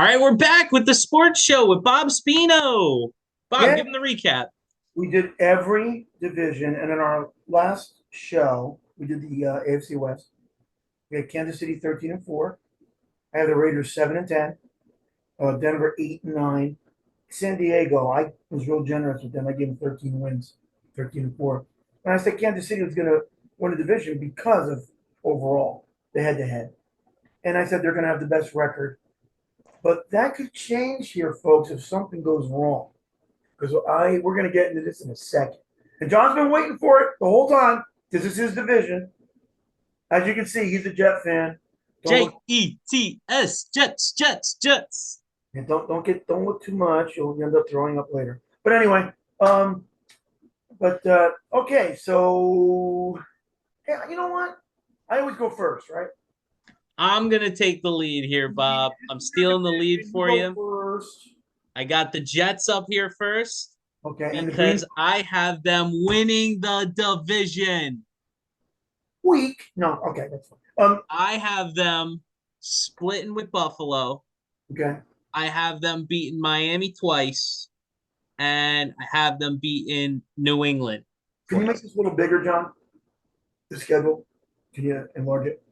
All right, we're back with the sports show with Bob Spino. Bob, Yeah, give him the recap. we did every division, and in our last show, we did the AFC West. We had Kansas City 13-4. I had the Raiders 7-10. Denver 8-9. San Diego, I was real generous with them. I gave them 13 wins, 13-4. And I said Kansas City was going to win the division because of overall the head-to-head. And I said they're going to have the best record. But that could change here, folks, if something goes wrong. Because we're going to get into this in a second. And John's been waiting for it the whole time. This is his division. As you can see, he's a Jet fan. Jets, Jets. And don't look too much. You'll end up throwing up later. But anyway, okay, so yeah, you know what? I always go first, right? I'm going to take the lead here, Bob. I'm stealing the lead for you. First. I got the Jets up here first. Okay, and because I have them winning the division. Week. No, okay, that's fine. I have them splitting with Buffalo. Okay. I have them beating Miami twice, and I have them beating New England. Can you make this a little bigger, John? The schedule? Can you enlarge it?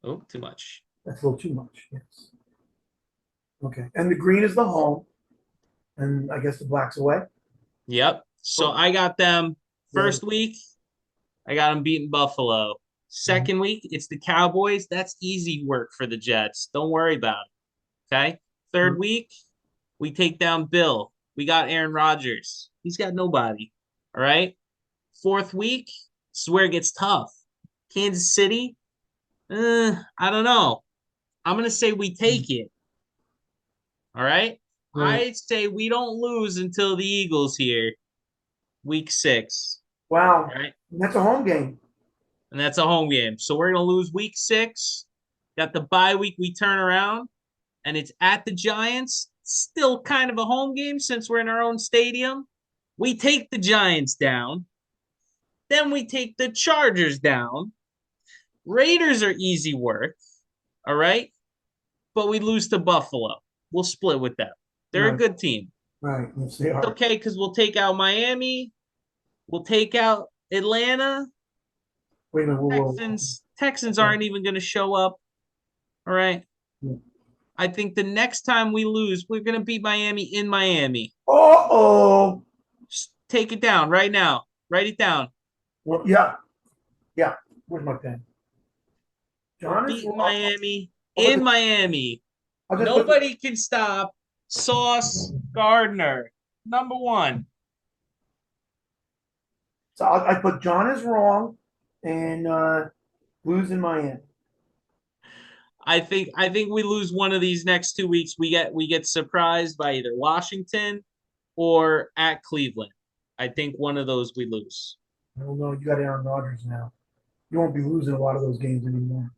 Oh, too much. That's a little too much, yes. Okay. And the green is the home, and I guess the black's away? Yep. So I got them first week. I got them beating Buffalo. Second week, it's the Cowboys. That's easy work for the Jets. Don't worry about it. Okay. Third week, we take down Bill. We got Aaron Rodgers. He's got nobody. All right. Fourth week, this is where it gets tough. Kansas City. I don't know. I'm going to say we take it. All right. I say we don't lose until the Eagles here. Week 6. Wow. Right. That's a home game. And that's a home game. So we're going to lose week 6. Got the bye week we turn around. And it's at the Giants. Still kind of a home game since we're in our own stadium. We take the Giants down. Then we take the Chargers down. Raiders are easy work. All right. But we lose to Buffalo. We'll split with them. They're a good team. Right. Yes, they are. It's okay because we'll take out Miami. We'll take out Atlanta. Wait a minute. Texans aren't even going to show up. All right. Yeah. I think the next time we lose, we're going to beat Miami in Miami. Uh-oh. Just take it down right now. Write it down. Well, yeah. Yeah. Where's my pen? John beat Miami in Miami. Nobody can stop Sauce Gardner. Number 1. So I put John is wrong and lose in Miami. I think we lose one of these next 2 weeks. We get surprised by either Washington or at Cleveland. I think one of those we lose. I don't know. You got Aaron Rodgers now. You won't be losing a lot of those games anymore.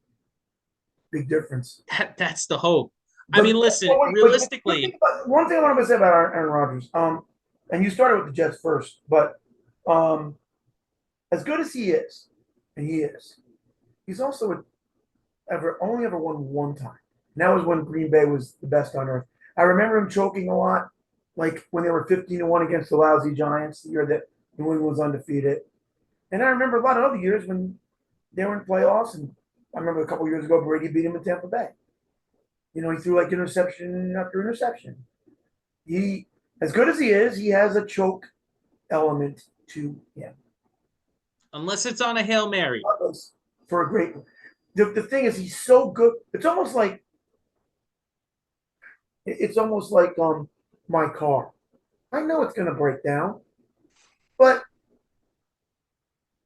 Big difference. That's the hope. But, I mean, listen, realistically. One thing I want to say about Aaron Rodgers, and you started with the Jets first, but as good as he is, and he is, he's also only ever won one time. And that was when Green Bay was the best on earth. I remember him choking a lot, like when they were 15-1 against the lousy Giants, the year that New England was undefeated. And I remember a lot of other years when they were in playoffs, and I remember a couple of years ago, Brady beat him in Tampa Bay. You know, he threw like interception after interception. He, as good as he is, he has a choke element to him. Unless it's on a Hail Mary. For a great one. The thing is, he's so good. It's almost like my car. I know it's going to break down, but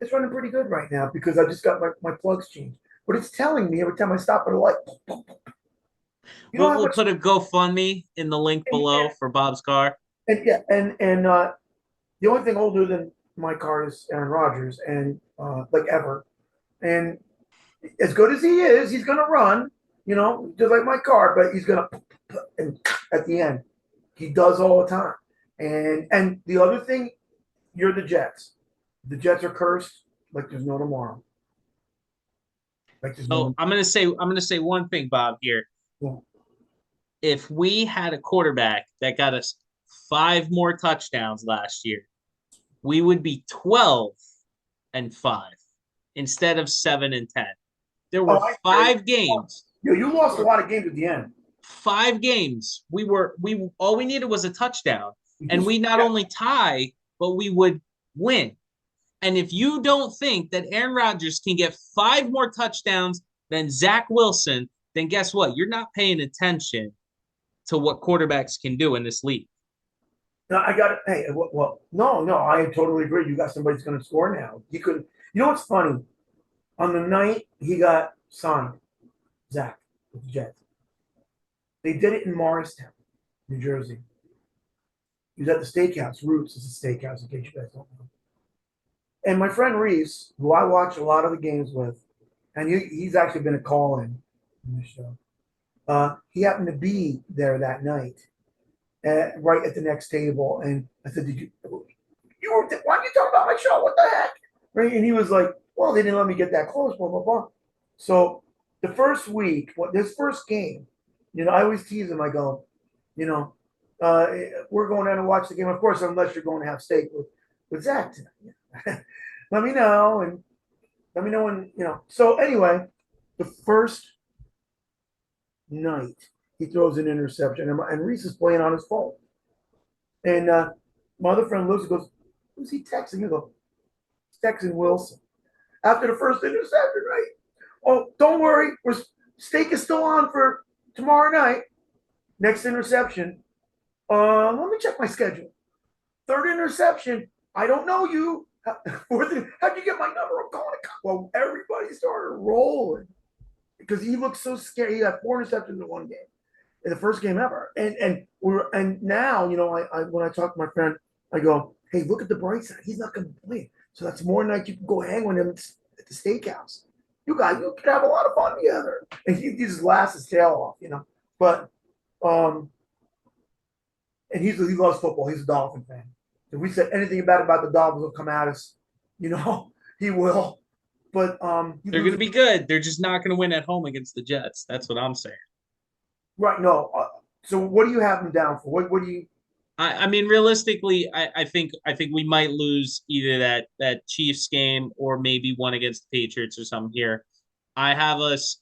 it's running pretty good right now because I just got my plugs changed. But it's telling me every time I stop at a light. We'll put a GoFundMe in the link below for Bob's car. And the only thing older than my car is Aaron Rodgers, and like ever. And as good as he is, he's going to run, you know, just like my car, but he's going to, and at the end, he does all the time. And the other thing, you're the Jets. The Jets are cursed like there's no tomorrow. I'm gonna say one thing, Bob. Here, if we had a quarterback that got us 5 more touchdowns last year, we would be 12-5 instead of 7-10. There Oh, were I agree. 5 games. You lost a Or lot of games at the end. 5 games. We all we needed was a touchdown. And we not Yeah. only tie, but we would win. And if you don't think that Aaron Rodgers can get 5 more touchdowns than Zach Wilson, then guess what? You're not paying attention to what quarterbacks can do in this league. No, I got it. Hey, well, no, I totally agree. You got somebody who's going to score now. You could. You know what's funny? On the night he got signed, Zach with the Jets, they did it in Morristown, New Jersey. He was at the steakhouse. Roots is a steakhouse, in case you guys don't know. And my friend Reese, who I watch a lot of the games with, and he's actually been a call-in the show. He happened to be there that night, right at the next table. And I said, "Did you were? Why are you talking about my show? What the heck?" Right? And he was like, "Well, they didn't let me get that close." Blah blah blah. So the first week, this first game, I always tease him. I go, you know, uh, we're going down to watch the game. Of course, unless you're going to have steak with Zach tonight. Let me know, and let me know when. So anyway, the first night he throws an interception, and Reese is playing on his phone, and my other friend Lucy goes, "Who's he texting?" I go, "He's texting Wilson." After the first interception, right? Oh, don't worry, steak is still on for tomorrow night. Next interception. Let me check my schedule. Third interception. I don't know you. How'd you get my number? I'm calling it. Well, everybody started rolling because he looked so scared. He had 4 interceptions in one game, in the first game ever. And now, I when I talk to my friend, I go, "Hey, look at the bright side. He's not going to play, so that's more night you can go hang with him at the steakhouse. You could have a lot of fun together." And he just laughs his tail off. But and he loves football. He's a Dolphin fan. If we said anything about the Dolphins, will come at us. He will. But they're going to be good. They're just not going to win at home against the Jets. That's what I'm saying. Right. No. So what do you have them down for? What do you? I mean, realistically, I think we might lose either that Chiefs game or maybe one against the Patriots or something here. I have us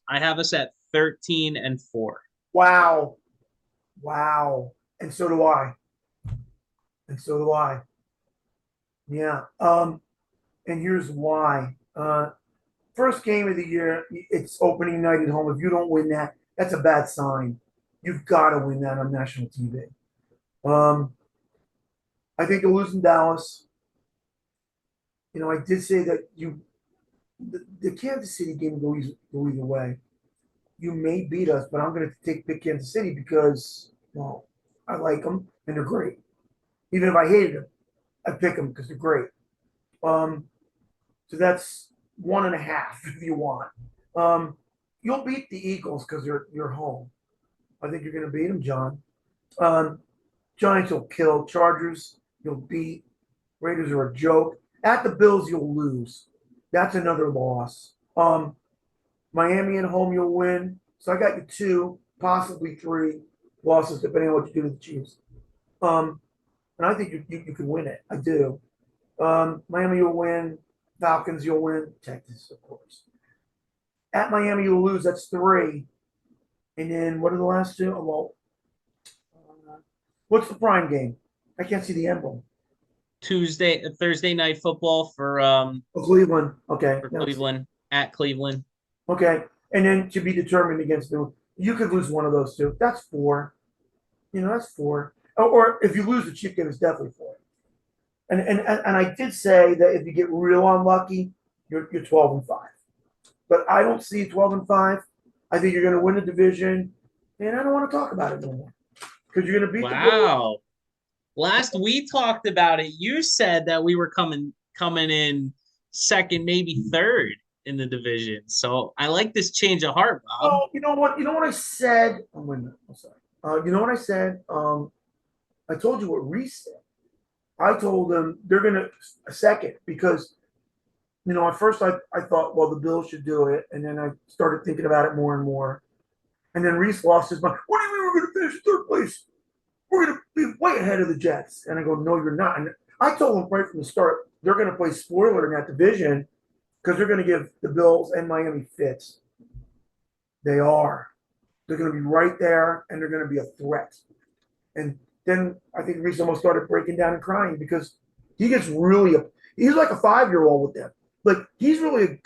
at 13-4. Wow. Wow. And so do I. And so do I. Yeah. And here's why. First game of the year, it's opening night at home. If you don't win that, that's a bad sign. You've got to win that on national TV. I think you'll lose in Dallas. I did say that the Kansas City game go either way. You may beat us, but I'm going to pick Kansas City because, well, I like them and they're great. Even if I hated them, I'd pick them because they're great. So that's 1.5 if you want. You'll beat the Eagles because you're home. I think you're going to beat them, John. Giants will kill. Chargers you'll beat. Raiders are a joke. At the Bills you'll lose. That's another loss. Miami at home you'll win. So I got you 2, possibly 3 losses depending on what you do to the Chiefs. And I think you can win it. I do. Miami you'll win. Falcons you'll win. Texas, of course. At Miami you'll lose. That's 3. And then what are the last 2? Well, what's the prime game? I can't see the emblem. Thursday night football for Cleveland. Okay. Cleveland at Cleveland. Okay. And then to be determined against them, you could lose one of those 2. That's 4. That's 4. Or if you lose the Chief game, it's definitely 4. And I did say that if you get real unlucky, you're 12-5. But I don't see 12-5. I think you're going to win the division, and I don't want to talk about it no more because you're going to beat the Wow. Last we talked about it, you said that we were coming in second, maybe third in the division. So I like this change of heart, Bob. Oh, you know what? You know what I said? Oh, wait a minute. I'm sorry. You know what I said? I told you what Reese said. I told them they're going to second because, at first I thought, well, the Bills should do it. And then I started thinking about it more and more. And then Reese lost his mind. What do you mean we're going to finish third place. We're going to be way ahead of the Jets. And I go, no, you're not. And I told them right from the start, they're going to play spoiler in that division because they're going to give the Bills and Miami fits. They are. They're going to be right there, and they're going to be a threat. And then I think Reese almost started breaking down and crying because he gets really he's like a 5-year-old with them. Like he's really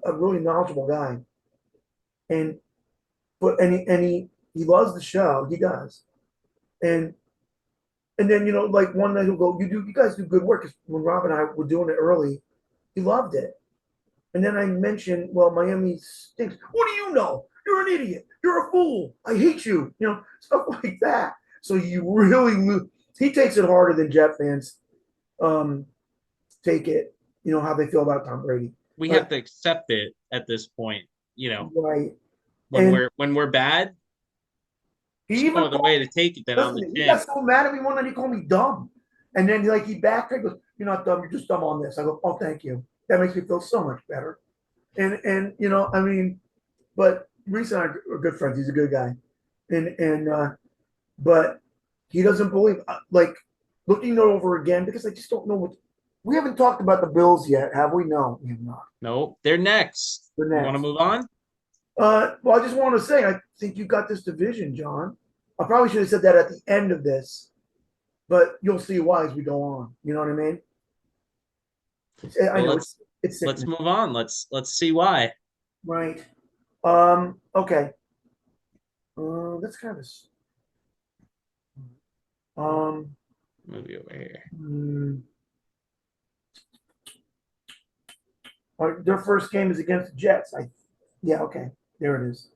a really knowledgeable guy. And he loves the show. He does. And then like one night he'll go, you guys do good work. Because when Rob and I were doing it early, he loved it. And then I mentioned, well, Miami stinks. What do you know? You're an idiot. You're a fool. I hate you. Stuff like that. So you really lose. He takes it harder than Jet fans take it. How they feel about Tom Brady. We have to accept it at this point. Right. When we're bad, he even no other way to take it than on the he chin. got so mad at me one night he called me dumb, and then he backtracked. Goes, "You're not dumb. You're just dumb on this." I go, "Oh, thank you. That makes me feel so much better." And but Reese and I are good friends. He's a good guy, but he doesn't believe looking it over again because I just don't know what. We haven't talked about the Bills yet, have we? No, we have not. Nope, they're next. They're next. You want to move on? Well, I just want to say I think you got this division, John. I probably should have said that at the end of this, but you'll see why as we go on. You know what I mean? I know it's let's move on. Let's see why. Right. Okay. That's kind of movie over here. Their first game is against the Jets. Yeah, okay. There it is.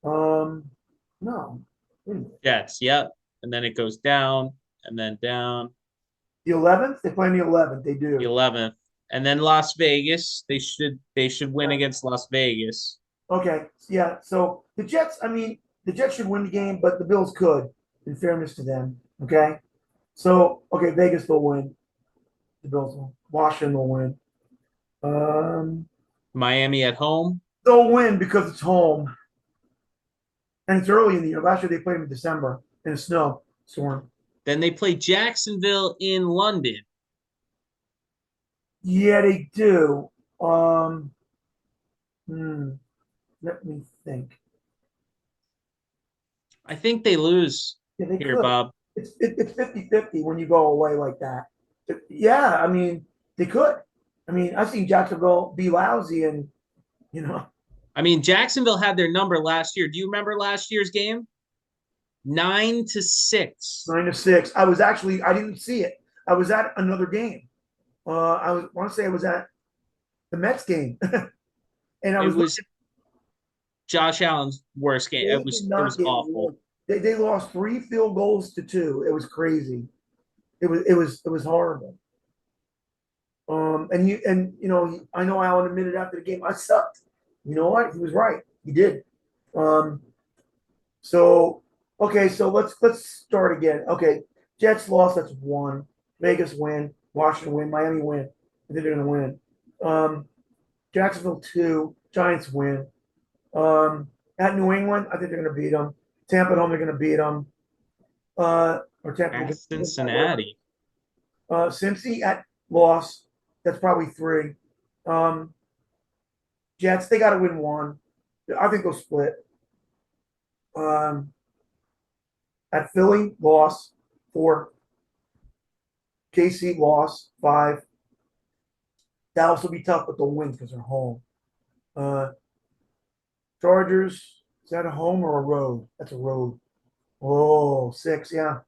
No. Jets, yep. And then it goes down and then down. The 11th? They play in the 11th. They do. The 11th. And then Las Vegas. They should win against Las Vegas. Okay. Yeah. So the Jets, the Jets should win the game, but the Bills could, in fairness to them. Okay. So, okay, Vegas will win. The Bills will. Washington will win. Miami at home. They'll win because it's home. And it's early in the year. Last year they played in December in a snowstorm. Then they play Jacksonville in London. Yeah, they do. Let me think. I think they lose here, could. Bob. It's 50-50 when you go away like that. Yeah, they could. I've seen Jacksonville be lousy and, Jacksonville had their number last year. Do you remember last year's game? 9-6. 9-6. I didn't see it. I was at another game. I want to say I was at the Mets game. And it was Josh Allen's worst game. It was awful. They lost 3 field goals to 2. It was crazy. It was horrible. I know Allen admitted after the game, I sucked. You know what? He was right. He did. So let's start again. Okay, Jets lost. That's 1. Vegas win. Washington win. Miami win. I think they're going to win. Jacksonville 2. Giants win. At New England, I think they're going to beat them. Tampa at home, they're going to beat them. At Cincinnati. Cincy at loss. That's probably 3. Jets, they got to win 1. I think they'll split. At Philly, loss 4. KC loss 5. Dallas will be tough, but they'll win because they're home. Chargers, is that a home or a road? That's a road. Oh, 6, yeah.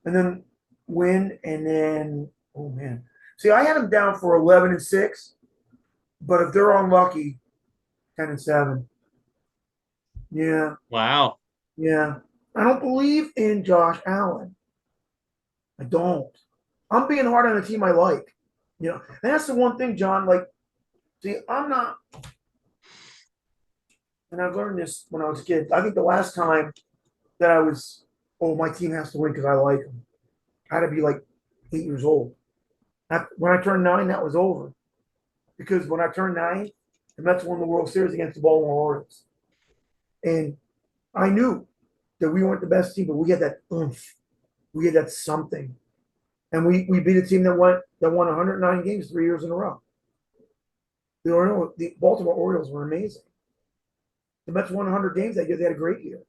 And then win, and then, oh, man. See, I had them down for 11-6, but if they're unlucky, 10-7. Yeah. Wow. Yeah. I don't believe in Josh Allen. I don't. I'm being hard on a team I like. And that's the one thing, John, see, I'm not, and I've learned this when I was a kid. I think the last time that I was, my team has to win because I like them, I had to be 8 years old. When I turned 9, that was over. Because when I turned 9, the Mets won the World Series against the Baltimore Orioles. And I knew that we weren't the best team, but we had that oomph. We had that something. And we beat a team that won 109 games 3 years in a row. The Baltimore Orioles were amazing. The Mets won 100 games that year. They had a great year.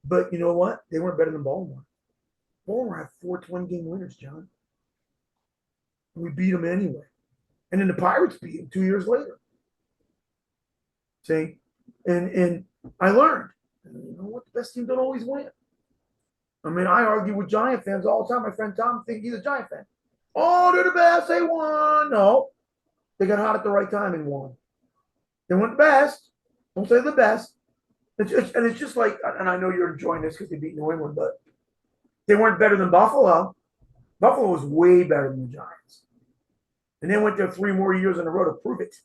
But you know what? They weren't better than Baltimore. Baltimore had 4 20-game winners, John. We beat them anyway. And then the Pirates beat them 2 years later. See? And I learned, you know what? The best team don't always win. I mean, I argue with Giant fans all the time. My friend Tom thinks he's a Giant fan. Oh, they're the best. They won. No. They got hot at the right time and won. They weren't the best. Don't say the best. It's just like, and I know you're enjoying this because they beat New England, but they weren't better than Buffalo. Buffalo was way better than the Giants. And they went there 3 more years in a row to prove it.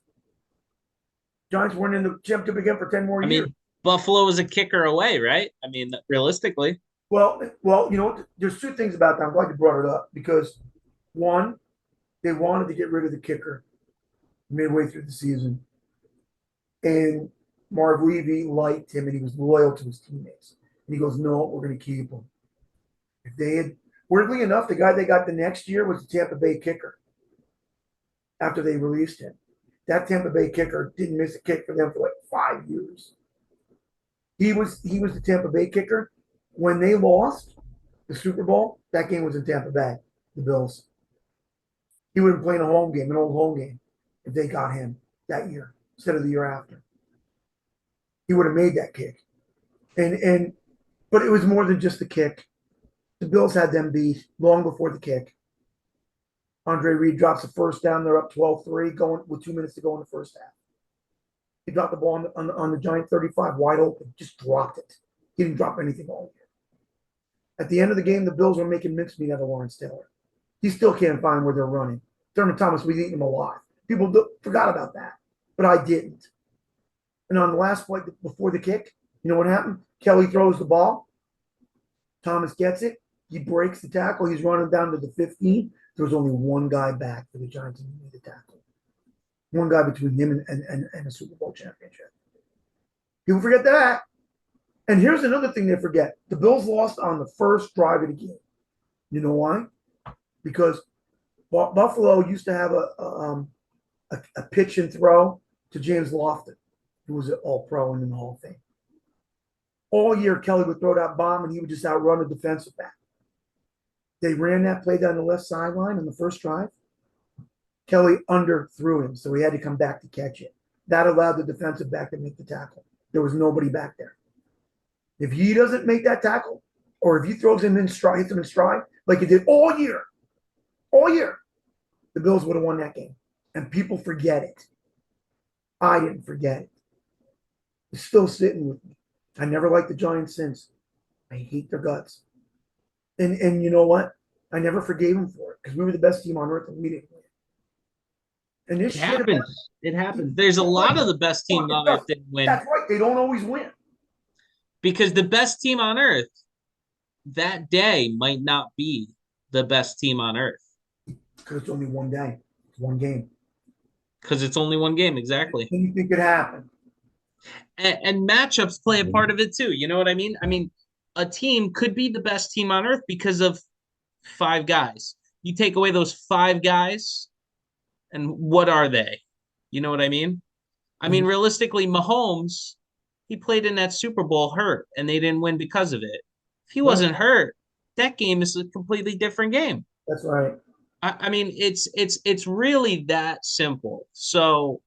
Giants weren't in the championship again for 10 more years. I mean, Buffalo was a kicker away, right? I mean, realistically. Well, you know what? There's 2 things about that. I'm glad you brought it up because, one, they wanted to get rid of the kicker midway through the season. And Marv Levy liked him and he was loyal to his teammates. And he goes, no, we're going to keep him. If they had, weirdly enough, the guy they got the next year was the Tampa Bay kicker after they released him. That Tampa Bay kicker didn't miss a kick for them for like 5 years. He was the Tampa Bay kicker. When they lost the Super Bowl, that game was in Tampa Bay, the Bills. He would have played a home game, an old home game, if they got him that year instead of the year after. He would have made that kick. But it was more than just the kick. The Bills had them beat long before the kick. Andre Reed drops the first down. They're up 12-3 going with 2 minutes to go in the first half. He dropped the ball on the Giant 35 wide open, just dropped it. He didn't drop anything all year. At the end of the game, the Bills were making mincemeat out of Lawrence Taylor. He still can't find where they're running. Thurman Thomas, we've eaten him alive. People forgot about that, but I didn't. And on the last play before the kick, you know what happened? Kelly throws the ball. Thomas gets it. He breaks the tackle. He's running down to the 15. There was only one guy back for the Giants and he made the tackle. One guy between him and a Super Bowl championship. People forget that. And here's another thing they forget. The Bills lost on the first drive of the game. You know why? Because Buffalo used to have a pitch and throw to James Lofton, who was an all-pro and in the Hall of Fame. All year, Kelly would throw that bomb and he would just outrun a defensive back. They ran that play down the left sideline on the first drive. Kelly underthrew him, so he had to come back to catch it. That allowed the defensive back to make the tackle. There was nobody back there. If he doesn't make that tackle, or if he throws him in stride, hits him in stride, like he did all year, the Bills would have won that game. And people forget it. I didn't forget it. It's still sitting with me. I never liked the Giants since. I hate their guts. And you know what? I never forgave them for it because we were the best team on earth and we didn't win. And this It happens. It happens. There's a lot of the best teams on earth that win. That's right. They don't always win. Because the best team on earth that day might not be the best team on earth. Because it's only one day. It's one game. Because it's only one game, exactly. Anything could happen. And matchups play a part of it too. You know what I mean? I mean, a team could be the best team on earth because of 5 guys. You take away those 5 guys, and what are they? You know what I mean? I mean, realistically, Mahomes, he played in that Super Bowl hurt, and they didn't win because of it. If he wasn't hurt, that game is a completely different game. That's right. I mean, it's really that simple. So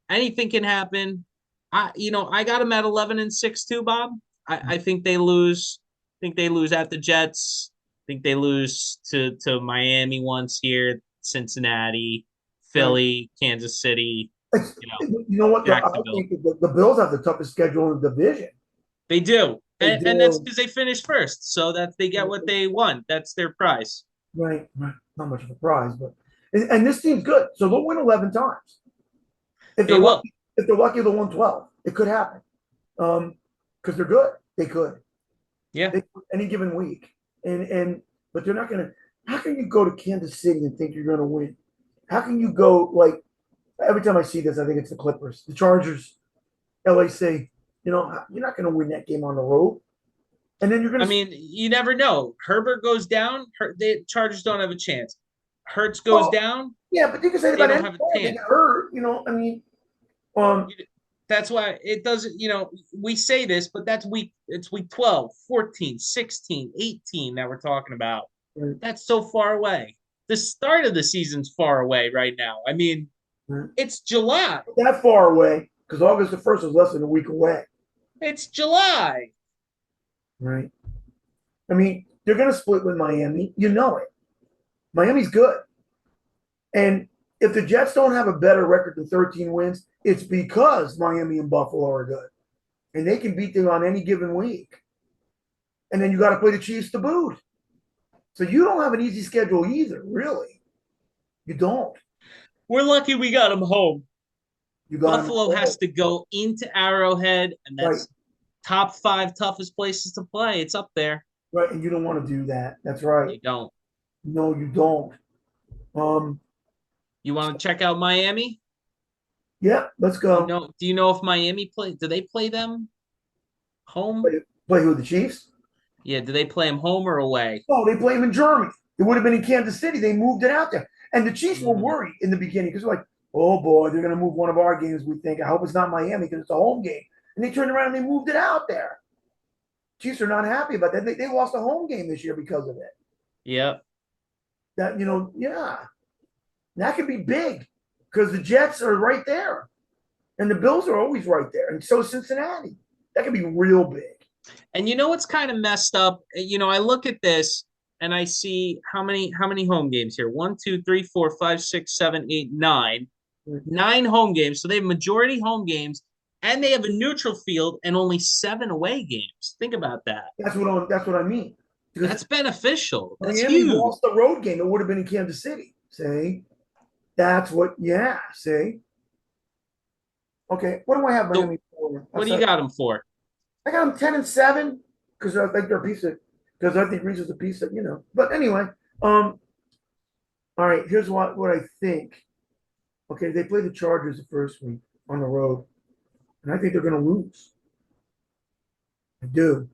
anything can happen. I got them at 11-6 too, Bob. I think they lose. I think they lose at the Jets. I think they lose to Miami once here, Cincinnati, Philly, Kansas City. You know what? I think the Bills have the toughest schedule in the division. They do. And that's because they finished first. So that they get what they want. That's their prize. Right. Not much of a prize, but and this team's good. So they'll win 11 times. If they're lucky, they'll win 12. It could happen. Because they're good. They could. Yeah. Any given week. But they're not gonna. How can you go to Kansas City and think you're gonna win? How can you go like every time I see this, I think it's the Clippers, the Chargers, LAC. You're not gonna win that game on the road. And then you're I gonna mean, you never know. Herbert goes down, the Chargers don't have a chance. Hertz goes well, down, yeah, but you can say that they about don't any have a player. They chance. get hurt, I mean, um, That's why it doesn't, we say this, but it's week 12, 14, 16, 18 that we're talking about. right, That's so far away. The start of the season's far away right now. I mean, right. it's July. That far away because August the 1st is less than a week away, It's July. right? I mean, they're gonna split with Miami. You know it. Miami's good, and if the Jets don't have a better record than 13 wins, it's because Miami and Buffalo are good, and they can beat them on any given week. And then you got to play the Chiefs to boot. So you don't have an easy schedule either, really. You don't. We're lucky we got them home. You got them Buffalo has all. to go into Arrowhead, and Right, that's top 5 toughest places to play. It's up there. right, and you don't want to do that. That's right. You don't. No, you don't. Um, You want to check out Miami? yeah, let's go. Do you know if Miami play? Do they play them home? Play who, the Chiefs? Yeah, do they play them home or away? Oh, they play them in Germany. It would have been in Kansas City. They moved it out there. And the Chiefs were Mm, worried in the beginning because they're like, oh boy, they're going to move one of our games, we think. I hope it's not Miami because it's a home game. And they turned around and they moved it out there. Chiefs are not happy about that. They lost a home game this year because of it. yep. That, yeah, that could be big because the Jets are right there. And the Bills are always right there. And so is Cincinnati. That could be real big. And you know what's kind of messed up? I look at this and I see how many home games here? One, two, three, four, five, six, seven, eight, nine. 9 home games. So they have majority home games and they have a neutral field and only 7 away games. Think about that. That's what I mean. Because That's beneficial. That's Miami huge. lost the road game. It would have been in Kansas City. See? That's what, yeah, see? Okay, what do I have So Miami for? what do you got them for? I got them 10-7 because I think they're a piece of, because I think Reese is a piece of, But anyway, all right, here's what I think. Okay, they play the Chargers the first week on the road, and I think they're going to lose. I do.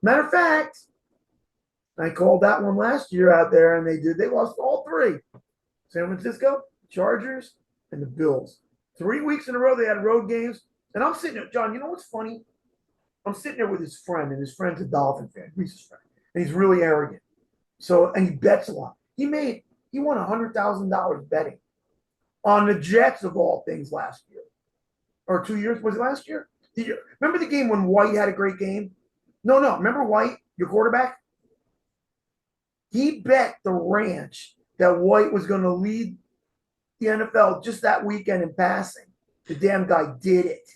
Matter of fact, I called that one last year out there, and they lost all 3. San Francisco, Chargers, and the Bills. 3 weeks in a row they had road games. And I'm sitting there, John, you know what's funny? I'm sitting there with his friend, and his friend's a Dolphin fan, Reese's friend. And he's really arrogant. And he bets a lot. He won $100,000 betting on the Jets of all things last year. Or 2 years. Was it last year? Remember the game when White had a great game? No. Remember White, your quarterback? He bet the ranch that White was going to lead the NFL just that weekend in passing. The damn guy did it.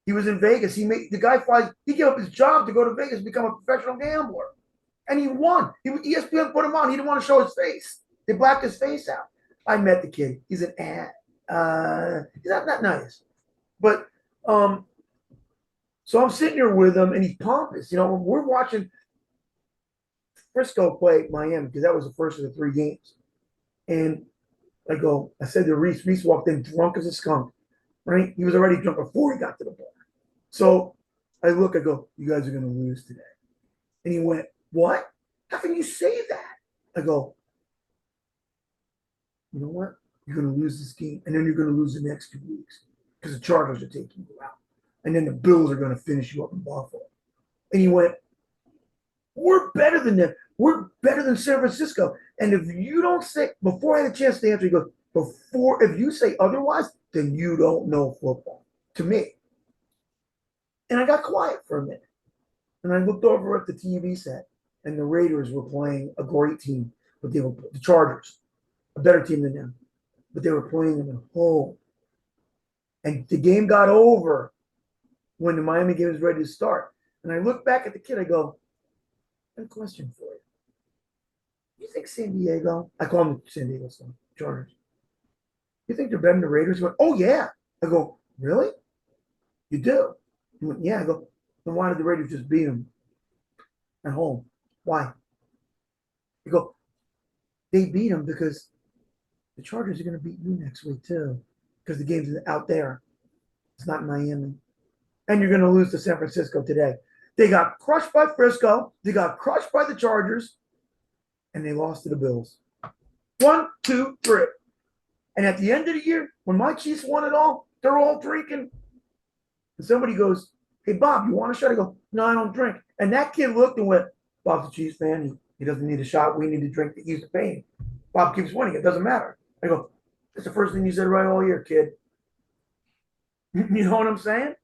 He was in Vegas. The guy flies. He gave up his job to go to Vegas and become a professional gambler, and he won. ESPN put him on. He didn't want to show his face. They blacked his face out. I met the kid. He's an he's not that nice, but so I'm sitting here with him, and he's pompous. We're watching Frisco play Miami because that was the first of the 3 games, and I said to Reese. Reese walked in drunk as a skunk. Right? He was already drunk before he got to the bar. So I go, you guys are going to lose today. And he went, what? How can you say that? I go, you know what? You're going to lose this game, and then you're going to lose the next 2 weeks because the Chargers are taking you out. And then the Bills are going to finish you up in Buffalo. And he went, we're better than them. We're better than San Francisco. And if you don't say, before I had a chance to answer, he goes, if you say otherwise, then you don't know football, to me. And I got quiet for a minute. And I looked over at the TV set, and the Raiders were playing a great team, but they were the Chargers, a better team than them. But they were playing them at home. And the game got over when the Miami game was ready to start. And I looked back at the kid, I go, I have a question for you. You think San Diego, I call them San Diego Chargers. You think they're better than the Raiders? He went, oh, yeah. I go, really? You do? He went, yeah. I go, then why did the Raiders just beat them at home? Why? You go, they beat them because the Chargers are going to beat you next week, too, because the game's out there. It's not in Miami. And you're going to lose to San Francisco today. They got crushed by Frisco. They got crushed by the Chargers, and they lost to the Bills. 1, 2, 3. And at the end of the year, when my Chiefs won it all, they're all drinking. And somebody goes, "Hey, Bob, you want a shot?" I go, "No, I don't drink." And that kid looked and went, "Bob's a Chiefs fan. He doesn't need a shot. We need to drink to ease the pain. Bob keeps winning. It doesn't matter." I go, "That's the first thing you said right all year, kid." You know what I'm saying?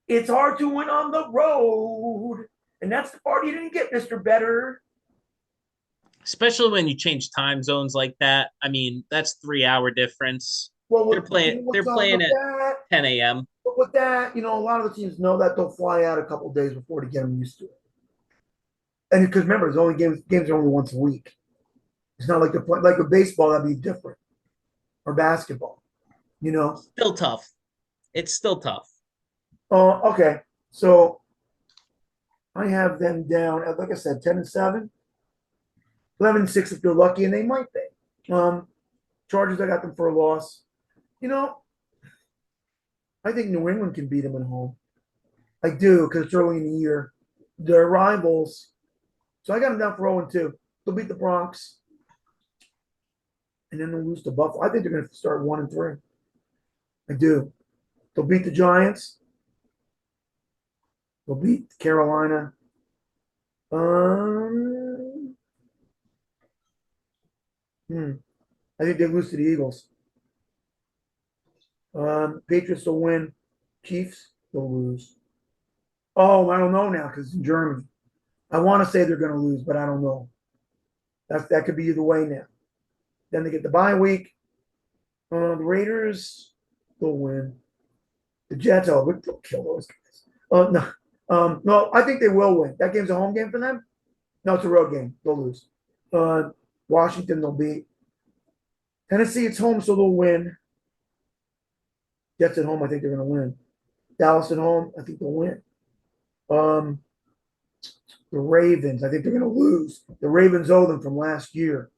It's hard to win on the road. And that's the part you didn't get, Mr. Better. Especially when you change time zones like that. I mean, that's 3 hour difference. Well, They're playing. They're playing at 10 a.m. But with that, a lot of the teams know that they'll fly out a couple of days before to get them used to it. And because remember, it's only games are only once a week. It's not like like with baseball, that'd be different, or basketball. Still tough. It's still tough. Okay. So I have them down at, like I said, 10-7, 11-6 if they're lucky, and they might be. Chargers, I got them for a loss. I think New England can beat them at home. I do, because it's early in the year. They're rivals. So I got them down for 0-2. They'll beat the Bronx. And then they'll lose to Buffalo. I think they're going to start 1-3. I do. They'll beat the Giants. They'll beat Carolina. I think they lose to the Eagles. Patriots will win. Chiefs will lose. Oh, I don't know now because it's in Germany. I want to say they're going to lose, but I don't know. That could be either way now. Then they get the bye week. The Raiders, they'll win. The Jets, they'll kill those guys. No, I think they will win. That game's a home game for them. No, it's a road game. They'll lose. Washington, they'll beat. Tennessee, it's home, so they'll win. Jets at home, I think they're going to win. Dallas at home, I think they'll win. The Ravens, I think they're going to lose. The Ravens owe them from last year,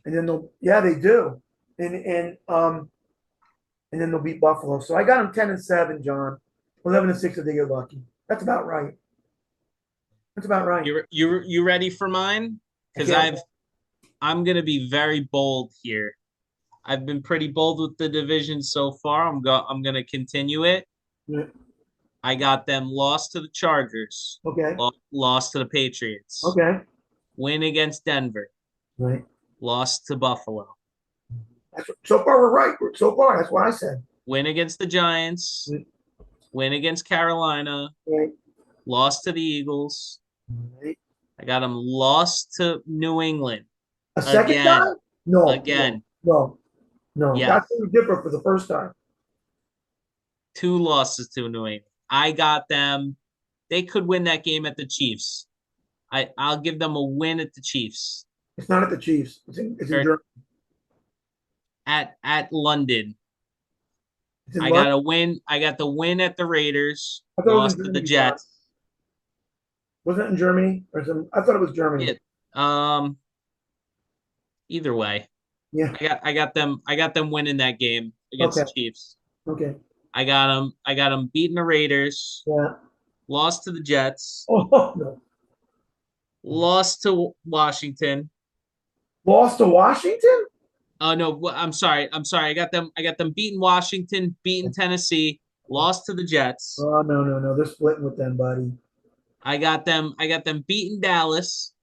and then they do, and then they'll beat Buffalo. So I got them 10-7, John. 11-6 if they get lucky. That's about right. That's about right. You ready for mine? Because I'm going to be very bold here. I've been pretty bold with the division so far. I'm going to continue it. Yeah. I got them lost to the Chargers. Okay. Lost to the Patriots. Okay. Win against Denver. Right. Lost to Buffalo. So far, we're right. So far, that's what I said. Win against the Giants. Right. Win against Carolina. Right. Lost to the Eagles. Right. I got them lost to New England. A second time? No. Again. No. Yeah. That's different for the first time. 2 losses to New England. I got them. They could win that game at the Chiefs. I'll give them a win at the Chiefs. It's not at the Chiefs. It's in Germany. At London. I London? got a win. I got the win at the Raiders. I thought Lost it was to Germany, the Jets. Wasn't it in Germany or something? I thought it was Germany. Yeah. Either way. Yeah. I got them winning that game against the Chiefs. Okay. I got them beating the Raiders. Yeah. Lost to the Jets. Oh no. Lost to Washington. Lost to Washington? Oh no, I'm sorry. I got them beating Washington, beating Tennessee, lost to the Jets. Oh no. They're splitting with them, buddy. I got them beating Dallas.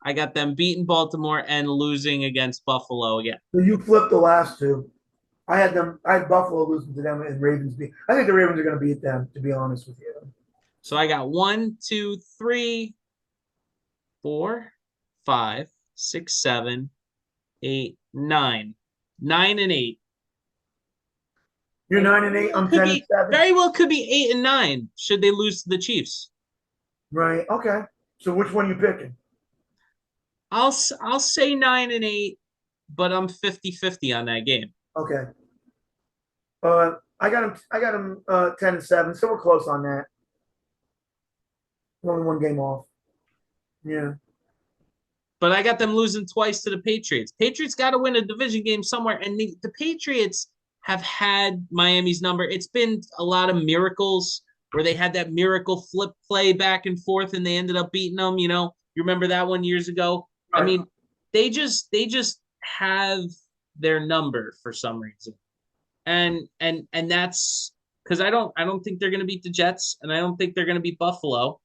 I got them beating Baltimore and losing against Buffalo again. So you flipped the last two. I had Buffalo losing to them and Ravens beat. I think the Ravens are going to beat them, to be honest with you. So I got 1, 2, 3, 4, 5, 6, 7, 8, 9. 9-8. You're 9-8. I'm 10-7. Very well could be 8-9 should they lose to the Chiefs. Right. Okay. So which one are you picking? I'll say 9-8, but I'm 50-50 on that game. Okay. I got him 10-7, so we're close on that. Only one game off. Yeah. But I got them losing twice to the Patriots. Patriots got to win a division game somewhere, and the Patriots have had Miami's number. It's been a lot of miracles where they had that miracle flip play back and forth and they ended up beating them. You remember that one years ago? I Right. mean, they just have their number for some reason. And that's because I don't think they're gonna beat the Jets, and I don't think they're gonna beat Buffalo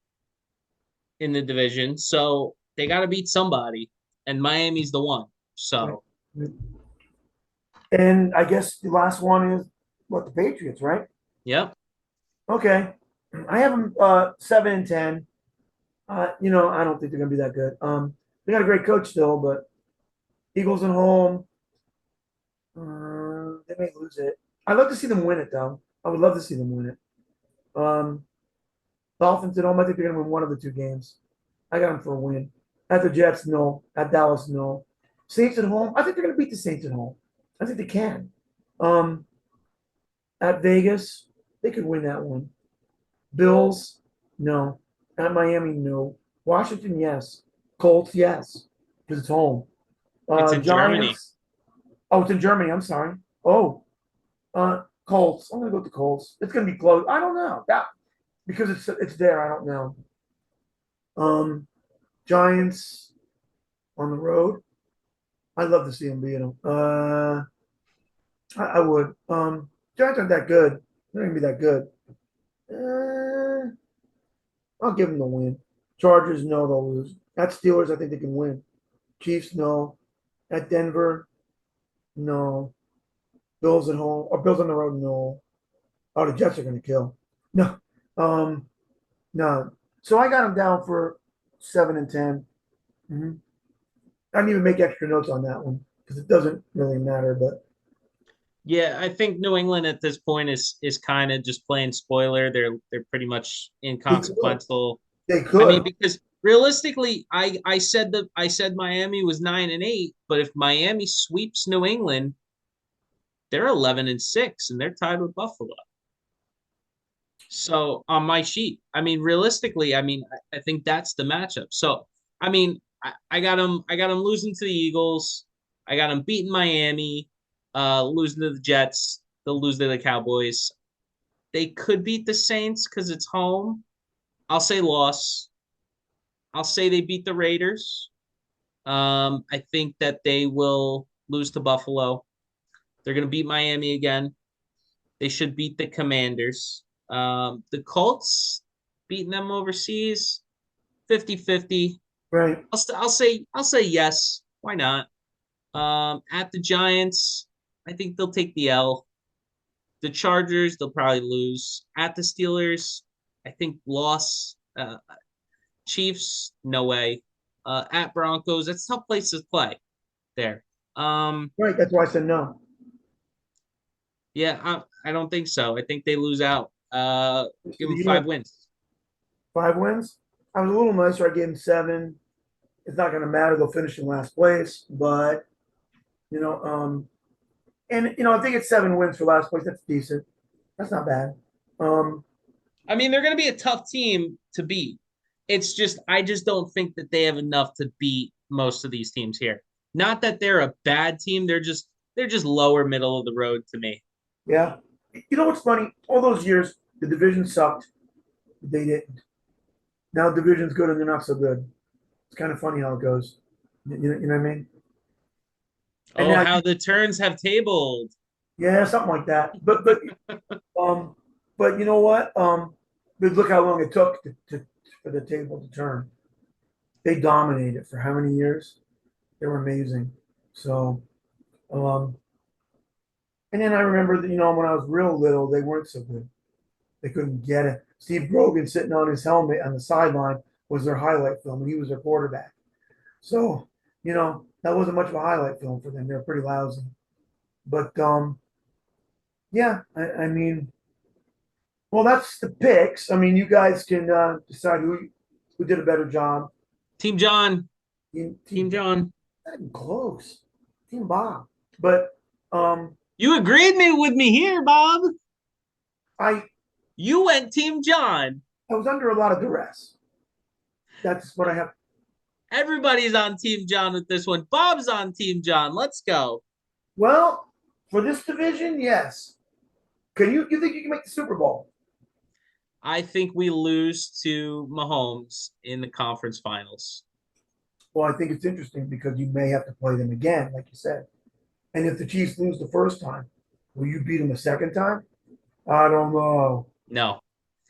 in the division. So they gotta beat somebody, and Miami's the one. Right. So And I guess the last one is what, the Patriots, right? yep. Okay. I have them 7-10. I don't think they're gonna be that good. They got a great coach still, but Eagles at home, they may lose it. I'd love to see them win it though. I would love to see them win it. Um, Dolphins at home, I think they're gonna win one of the two games. I got them for a win. At the Jets, no. At Dallas, no. Saints at home, I think they're gonna beat the Saints at home. I think they can. Um, at Vegas, they could win that one. Bills, no. At Miami, no. Washington, yes. Colts, yes, because it's home. It's in Germany. Giants. Oh, it's in Germany. I'm sorry. Oh, Colts. I'm gonna go with the Colts. It's gonna be close. I don't know that because it's there. I don't know. Um, Giants on the road. I'd love to see them beat them. I would. Giants aren't that good. They're not gonna be that good. Uh, I'll give them the win. Chargers, no, they'll lose. At Steelers, I think they can win. Chiefs, no. At Denver, no. Bills at home or Bills on the road, no. Oh, the Jets are going to kill. No, um, no. So I got them down for 7-10. Mhm. I didn't even make extra notes on that one because it doesn't really matter. But Yeah, I think New England at this point is kind of just playing spoiler. They're pretty much they could, inconsequential. they I mean, could. because realistically, I said Miami was 9-8, but if Miami sweeps New England, they're 11-6 and they're tied with Buffalo. So on my sheet, I mean, realistically, I think that's the matchup. So I mean, I got them losing to the Eagles. I got them beating Miami, losing to the Jets. They'll lose to the Cowboys. They could beat the Saints because it's home. I'll say loss. I'll say they beat the Raiders. I think that they will lose to Buffalo. They're going to beat Miami again. They should beat the Commanders. The Colts beating them overseas, 50-50. Right. I'll say yes. Why not? At the Giants, I think they'll take the L. The Chargers, they'll probably lose. At the Steelers, I think loss. Chiefs, no way. At Broncos, that's a tough place to play there. Um, Right. That's why I said no. yeah, I don't think so. I think they lose out. Give them You five know, wins. 5 wins. I was a little nicer. I gave them 7. It's not going to matter. They'll finish in last place, but you know, and I think it's 7 wins for last place. That's decent. That's not bad. Um, I mean, they're going to be a tough team to beat. It's just I just don't think that they have enough to beat most of these teams here. Not that they're a bad team. They're just lower middle of the road to me. yeah. You know what's funny? All those years, the division sucked. They didn't. Now division's good and they're not so good. It's kind of funny how it goes. You know what I mean? And Oh, now, how the turns have tabled. yeah, something like that. Um, but you know what? But look how long it took for the table to turn. They dominated for how many years? They were amazing. So, um, and then I remember that, when I was real little, they weren't so good. They couldn't get it. Steve Grogan sitting on his helmet on the sideline was their highlight film, and he was their quarterback. So, that wasn't much of a highlight film for them. They were pretty lousy. But yeah, I mean, well, that's the picks. I mean, you guys can decide who did a better job. Team John. Team Team John. not even close. Team Bob. But You agreed with me here, Bob. I You went Team John. I was under a lot of duress. That's what I have. Everybody's on Team John with this one. Bob's on Team John. Let's go. Well, for this division, yes. You think you can make the Super Bowl? I think we lose to Mahomes in the conference finals. Well, I think it's interesting because you may have to play them again, like you said. And if the Chiefs lose the first time, will you beat them a second time? I don't know. No.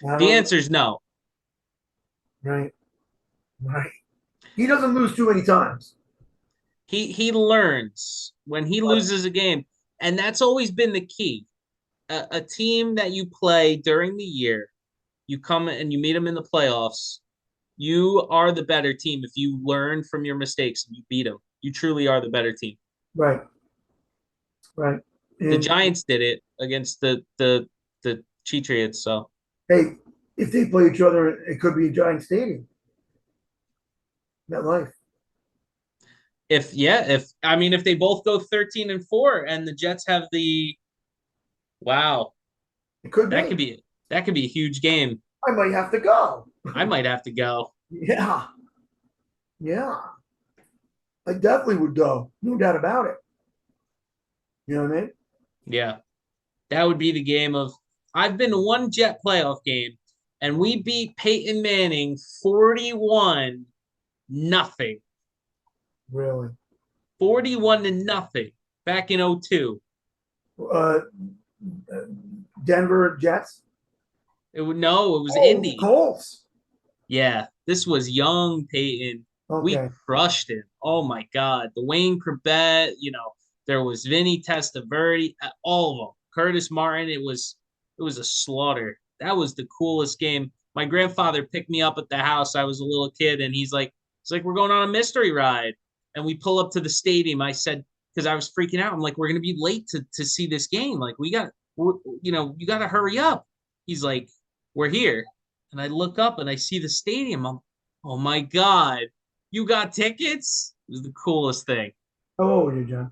I The don't know. answer is no. Right. Right. He doesn't lose too many times. He learns when he But loses a game, and that's always been the key. A team that you play during the year, you come and you meet them in the playoffs. You are the better team if you learn from your mistakes and you beat them. You truly are the better team. right, right. The And Giants did it against the Patriots. So hey, if they play each other, it could be a giant stadium. That life. if I mean if they both go 13-4 and the Jets have the wow, It could that be. could be that could be a huge game. I might have to go. I might have to go. Yeah. Yeah. I definitely would go. No doubt about it. You know what I mean? Yeah. That would be the game of I've been to one Jet playoff game and we beat Peyton Manning 41 nothing. Really. 41 to nothing back in '02. Uh, Denver Jets. It would no, it was Oh, the Indy. Colts. Yeah, this was young Peyton. We Okay. crushed him. Oh my God. Dwayne Corbett, there was Vinny Testaverde, all of them. Curtis Martin. It was a slaughter. That was the coolest game. My grandfather picked me up at the house. I was a little kid, and he's like, we're going on a mystery ride. And we pull up to the stadium. I said, because I was freaking out. I'm like, we're gonna be late to see this game. Like, you gotta hurry up. He's like, we're here. And I look up and I see the stadium. Oh my God, you got tickets? It was the coolest thing. How old were you, John?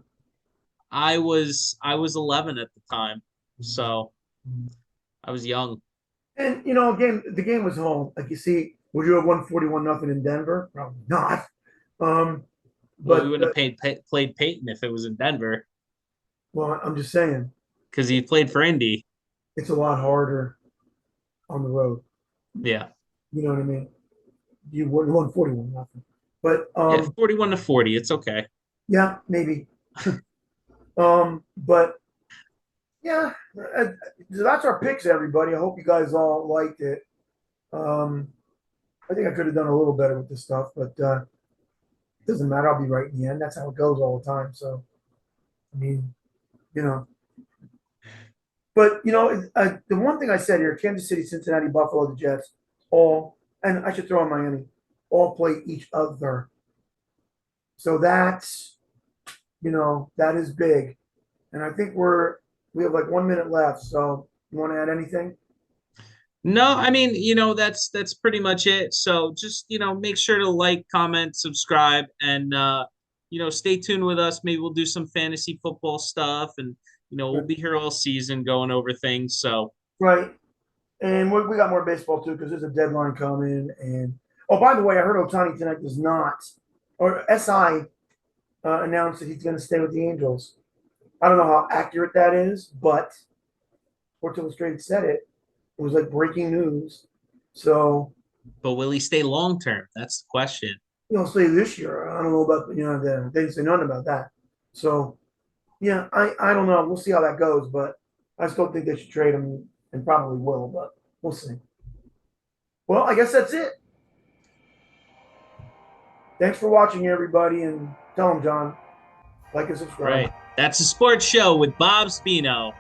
I was 11 at the time, so I was young. And the game was home. Like you see, would you have won 41 nothing in Denver? Probably not. Um, Well, we but wouldn't have played Peyton if it was in Denver well, I'm just saying because he played for Indy. it's a lot harder on the road. Yeah, You know what I mean? You wouldn't have won 41 nothing. But yeah, 41-40. It's okay. yeah, maybe. But yeah, that's our picks, everybody. I hope you guys all liked it. Um, I think I could have done a little better with this stuff, but it doesn't matter. I'll be right in the end. That's how it goes all the time. So, I mean, you know, but the one thing I said here: Kansas City, Cincinnati, Buffalo, the Jets, all, and I should throw in Miami, all play each other. So that is big. And I think we have like 1 minute left. So you want to add anything? No, I mean, that's pretty much it. So just, make sure to like, comment, subscribe, and stay tuned with us. Maybe we'll do some fantasy football stuff and we'll Right. be here all season going over things. So Right. And we got more baseball too because there's a deadline coming. And oh, by the way, I heard Otani tonight does not, or SI announced that he's going to stay with the Angels. I don't know how accurate that is, but Sports Illustrated said it. It was like breaking news. So but will he stay long term? That's the question. stay this year. I don't know about they didn't say nothing about that. So yeah, I don't know. We'll see how that goes, but I still think they should trade him and probably will, but we'll see. Well, I guess that's it. Thanks for watching, everybody, and tell them, John, like and All subscribe. right. That's a sports show with Bob Spino.